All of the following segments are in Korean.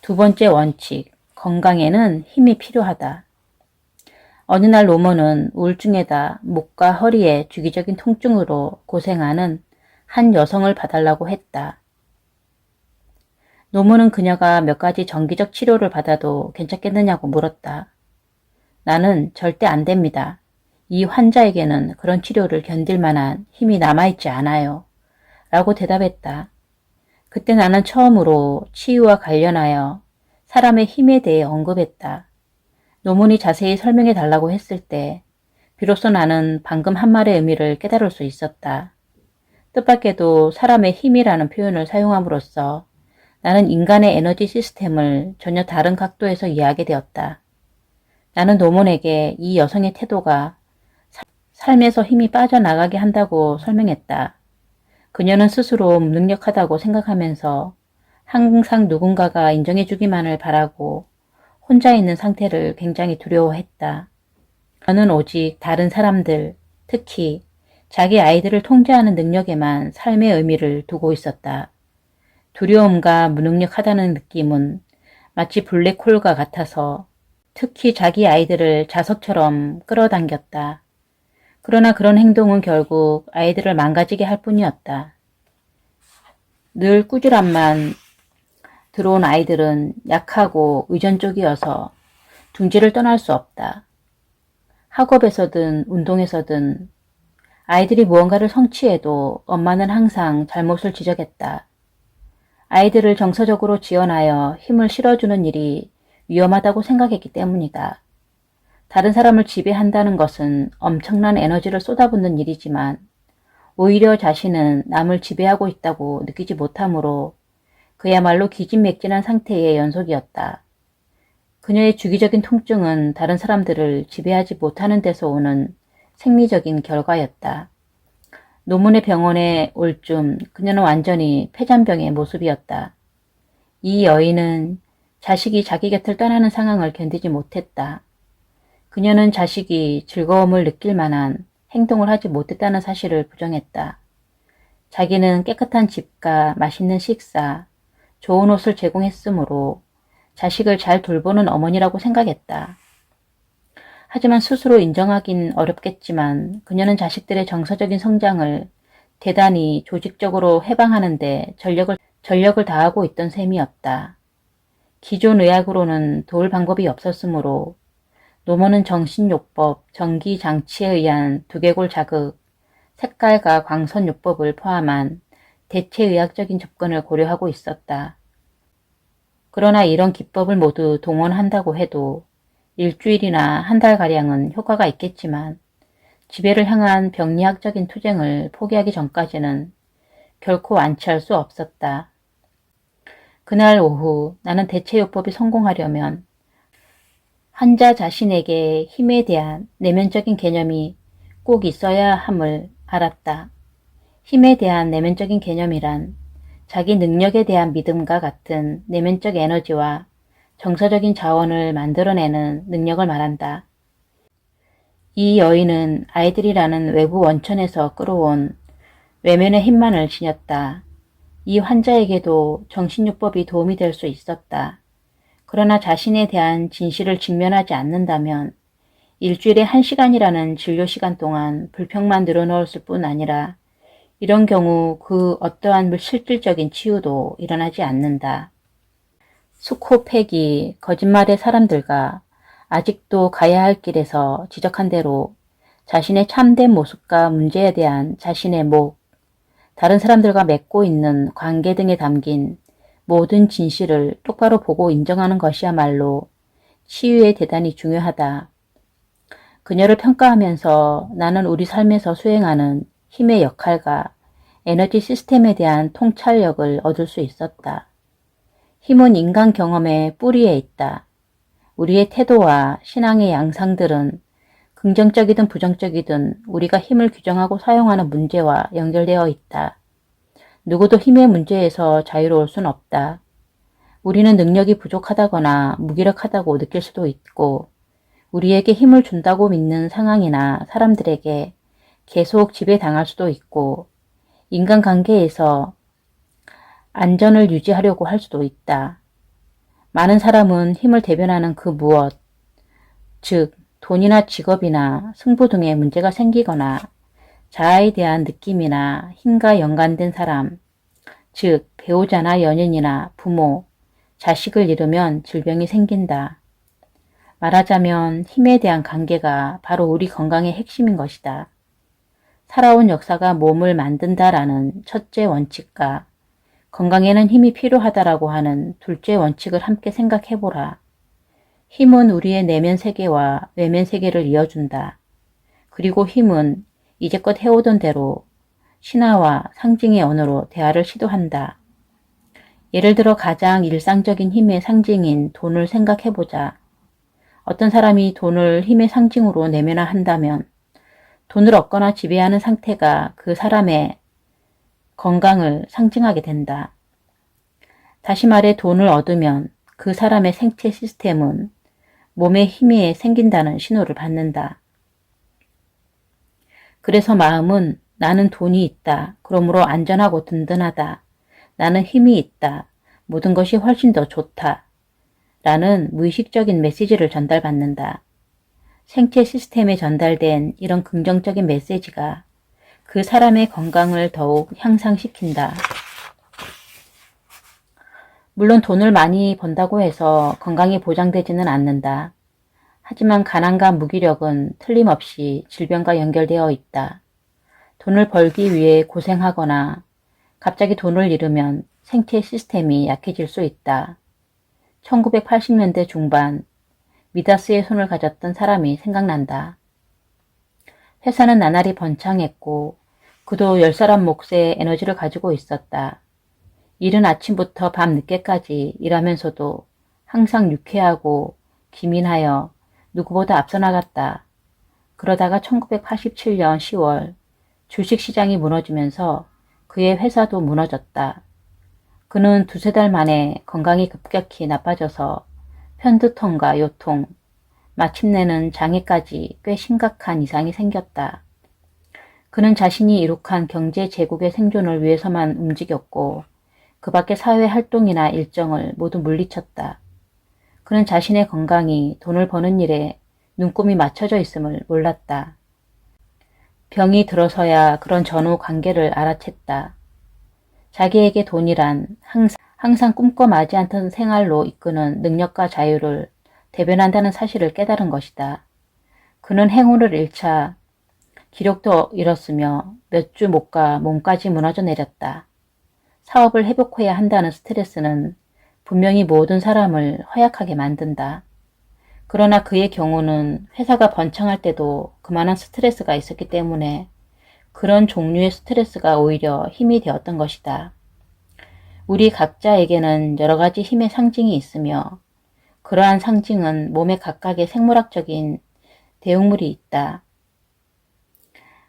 두 번째 원칙, 건강에는 힘이 필요하다. 어느 날 노모는 우울증에다 목과 허리에 주기적인 통증으로 고생하는 한 여성을 봐달라고 했다. 노모는 그녀가 몇 가지 정기적 치료를 받아도 괜찮겠느냐고 물었다. 나는 절대 안 됩니다. 이 환자에게는 그런 치료를 견딜 만한 힘이 남아있지 않아요. 라고 대답했다. 그때 나는 처음으로 치유와 관련하여 사람의 힘에 대해 언급했다. 노문이 자세히 설명해 달라고 했을 때 비로소 나는 방금 한 말의 의미를 깨달을 수 있었다. 뜻밖에도 사람의 힘이라는 표현을 사용함으로써 나는 인간의 에너지 시스템을 전혀 다른 각도에서 이해하게 되었다. 나는 노문에게 이 여성의 태도가 삶에서 힘이 빠져나가게 한다고 설명했다. 그녀는 스스로 무능력하다고 생각하면서 항상 누군가가 인정해주기만을 바라고 혼자 있는 상태를 굉장히 두려워했다. 그녀는 오직 다른 사람들, 특히 자기 아이들을 통제하는 능력에만 삶의 의미를 두고 있었다. 두려움과 무능력하다는 느낌은 마치 블랙홀과 같아서 특히 자기 아이들을 자석처럼 끌어당겼다. 그러나 그런 행동은 결국 아이들을 망가지게 할 뿐이었다. 늘 꾸지람만 들어온 아이들은 약하고 의존적이어서 둥지를 떠날 수 없다. 학업에서든 운동에서든 아이들이 무언가를 성취해도 엄마는 항상 잘못을 지적했다. 아이들을 정서적으로 지원하여 힘을 실어주는 일이 위험하다고 생각했기 때문이다. 다른 사람을 지배한다는 것은 엄청난 에너지를 쏟아붓는 일이지만 오히려 자신은 남을 지배하고 있다고 느끼지 못하므로 그야말로 기진맥진한 상태의 연속이었다. 그녀의 주기적인 통증은 다른 사람들을 지배하지 못하는 데서 오는 생리적인 결과였다. 노문의 병원에 올 쯤 그녀는 완전히 폐잔병의 모습이었다. 이 여인은 자식이 자기 곁을 떠나는 상황을 견디지 못했다. 그녀는 자식이 즐거움을 느낄 만한 행동을 하지 못했다는 사실을 부정했다. 자기는 깨끗한 집과 맛있는 식사, 좋은 옷을 제공했으므로 자식을 잘 돌보는 어머니라고 생각했다. 하지만 스스로 인정하긴 어렵겠지만 그녀는 자식들의 정서적인 성장을 대단히 조직적으로 해방하는데 전력을 다하고 있던 셈이었다. 기존 의학으로는 도울 방법이 없었으므로 노모는 정신요법, 전기장치에 의한 두개골 자극, 색깔과 광선요법을 포함한 대체의학적인 접근을 고려하고 있었다. 그러나 이런 기법을 모두 동원한다고 해도 일주일이나 한 달가량은 효과가 있겠지만 지배를 향한 병리학적인 투쟁을 포기하기 전까지는 결코 완치할 수 없었다. 그날 오후 나는 대체요법이 성공하려면 환자 자신에게 힘에 대한 내면적인 개념이 꼭 있어야 함을 알았다. 힘에 대한 내면적인 개념이란 자기 능력에 대한 믿음과 같은 내면적 에너지와 정서적인 자원을 만들어내는 능력을 말한다. 이 여인은 아이들이라는 외부 원천에서 끌어온 외면의 힘만을 지녔다. 이 환자에게도 정신요법이 도움이 될 수 있었다. 그러나 자신에 대한 진실을 직면하지 않는다면 일주일에 1시간이라는 진료시간 동안 불평만 늘어놓았을 뿐 아니라 이런 경우 그 어떠한 실질적인 치유도 일어나지 않는다. 수코팩이 거짓말의 사람들과 아직도 가야 할 길에서 지적한 대로 자신의 참된 모습과 문제에 대한 자신의 목, 다른 사람들과 맺고 있는 관계 등에 담긴 모든 진실을 똑바로 보고 인정하는 것이야말로 치유에 대단히 중요하다. 그녀를 평가하면서 나는 우리 삶에서 수행하는 힘의 역할과 에너지 시스템에 대한 통찰력을 얻을 수 있었다. 힘은 인간 경험의 뿌리에 있다. 우리의 태도와 신앙의 양상들은 긍정적이든 부정적이든 우리가 힘을 규정하고 사용하는 문제와 연결되어 있다. 누구도 힘의 문제에서 자유로울 순 없다. 우리는 능력이 부족하다거나 무기력하다고 느낄 수도 있고 우리에게 힘을 준다고 믿는 상황이나 사람들에게 계속 지배당할 수도 있고 인간관계에서 안전을 유지하려고 할 수도 있다. 많은 사람은 힘을 대변하는 그 무엇, 즉 돈이나 직업이나 승부 등의 문제가 생기거나 자아에 대한 느낌이나 힘과 연관된 사람, 즉 배우자나 연인이나 부모, 자식을 잃으면 질병이 생긴다. 말하자면 힘에 대한 관계가 바로 우리 건강의 핵심인 것이다. 살아온 역사가 몸을 만든다라는 첫째 원칙과 건강에는 힘이 필요하다라고 하는 둘째 원칙을 함께 생각해보라. 힘은 우리의 내면 세계와 외면 세계를 이어준다. 그리고 힘은 이제껏 해오던 대로 신화와 상징의 언어로 대화를 시도한다. 예를 들어 가장 일상적인 힘의 상징인 돈을 생각해보자. 어떤 사람이 돈을 힘의 상징으로 내면화한다면 돈을 얻거나 지배하는 상태가 그 사람의 건강을 상징하게 된다. 다시 말해 돈을 얻으면 그 사람의 생체 시스템은 몸에 힘이 생긴다는 신호를 받는다. 그래서 마음은 나는 돈이 있다. 그러므로 안전하고 든든하다. 나는 힘이 있다. 모든 것이 훨씬 더 좋다. 라는 무의식적인 메시지를 전달받는다. 생체 시스템에 전달된 이런 긍정적인 메시지가 그 사람의 건강을 더욱 향상시킨다. 물론 돈을 많이 번다고 해서 건강이 보장되지는 않는다. 하지만 가난과 무기력은 틀림없이 질병과 연결되어 있다. 돈을 벌기 위해 고생하거나 갑자기 돈을 잃으면 생체 시스템이 약해질 수 있다. 1980년대 중반 미다스의 손을 가졌던 사람이 생각난다. 회사는 나날이 번창했고 그도 10사람 몫의 에너지를 가지고 있었다. 이른 아침부터 밤 늦게까지 일하면서도 항상 유쾌하고 기민하여 누구보다 앞서 나갔다. 그러다가 1987년 10월 주식시장이 무너지면서 그의 회사도 무너졌다. 그는 두세 달 만에 건강이 급격히 나빠져서 편두통과 요통, 마침내는 장애까지 꽤 심각한 이상이 생겼다. 그는 자신이 이룩한 경제 제국의 생존을 위해서만 움직였고 그 밖의 사회 활동이나 일정을 모두 물리쳤다. 그는 자신의 건강이 돈을 버는 일에 눈곱이 맞춰져 있음을 몰랐다. 병이 들어서야 그런 전후 관계를 알아챘다. 자기에게 돈이란 항상 꿈꿔 마지 않던 생활로 이끄는 능력과 자유를 대변한다는 사실을 깨달은 것이다. 그는 행운을 잃자 기력도 잃었으며 몇 주 못 가 몸까지 무너져 내렸다. 사업을 회복해야 한다는 스트레스는 분명히 모든 사람을 허약하게 만든다. 그러나 그의 경우는 회사가 번창할 때도 그만한 스트레스가 있었기 때문에 그런 종류의 스트레스가 오히려 힘이 되었던 것이다. 우리 각자에게는 여러 가지 힘의 상징이 있으며 그러한 상징은 몸의 각각의 생물학적인 대용물이 있다.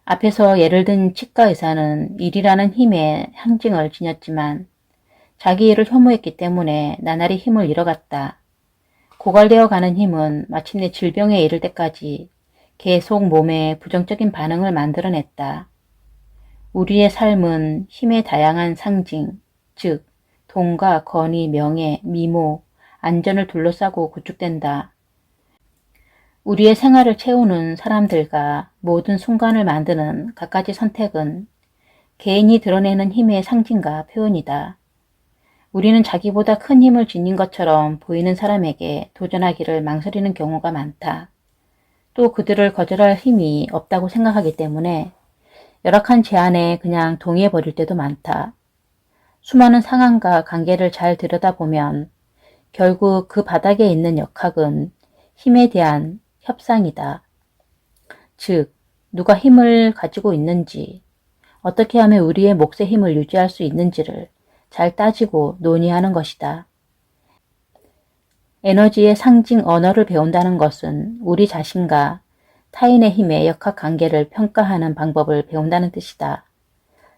앞에서 예를 든 치과 의사는 일이라는 힘의 상징을 지녔지만 자기 일을 혐오했기 때문에 나날이 힘을 잃어갔다. 고갈되어 가는 힘은 마침내 질병에 이를 때까지 계속 몸에 부정적인 반응을 만들어냈다. 우리의 삶은 힘의 다양한 상징, 즉 돈과 권위, 명예, 미모, 안전을 둘러싸고 구축된다. 우리의 생활을 채우는 사람들과 모든 순간을 만드는 갖가지 선택은 개인이 드러내는 힘의 상징과 표현이다. 우리는 자기보다 큰 힘을 지닌 것처럼 보이는 사람에게 도전하기를 망설이는 경우가 많다. 또 그들을 거절할 힘이 없다고 생각하기 때문에 열악한 제안에 그냥 동의해버릴 때도 많다. 수많은 상황과 관계를 잘 들여다보면 결국 그 바닥에 있는 역학은 힘에 대한 협상이다. 즉, 누가 힘을 가지고 있는지, 어떻게 하면 우리의 몫의 힘을 유지할 수 있는지를 잘 따지고 논의하는 것이다. 에너지의 상징 언어를 배운다는 것은 우리 자신과 타인의 힘의 역학관계를 평가하는 방법을 배운다는 뜻이다.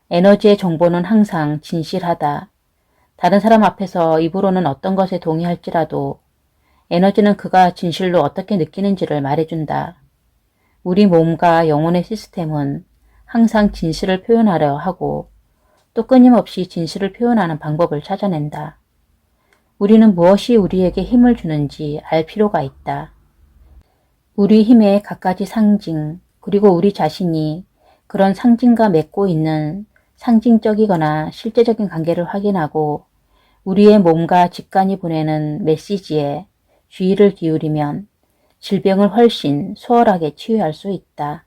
에너지의 정보는 항상 진실하다. 다른 사람 앞에서 입으로는 어떤 것에 동의할지라도 에너지는 그가 진실로 어떻게 느끼는지를 말해준다. 우리 몸과 영혼의 시스템은 항상 진실을 표현하려 하고 또 끊임없이 진실을 표현하는 방법을 찾아낸다. 우리는 무엇이 우리에게 힘을 주는지 알 필요가 있다. 우리 힘의 갖가지 상징, 그리고 우리 자신이 그런 상징과 맺고 있는 상징적이거나 실제적인 관계를 확인하고 우리의 몸과 직관이 보내는 메시지에 주의를 기울이면 질병을 훨씬 수월하게 치유할 수 있다.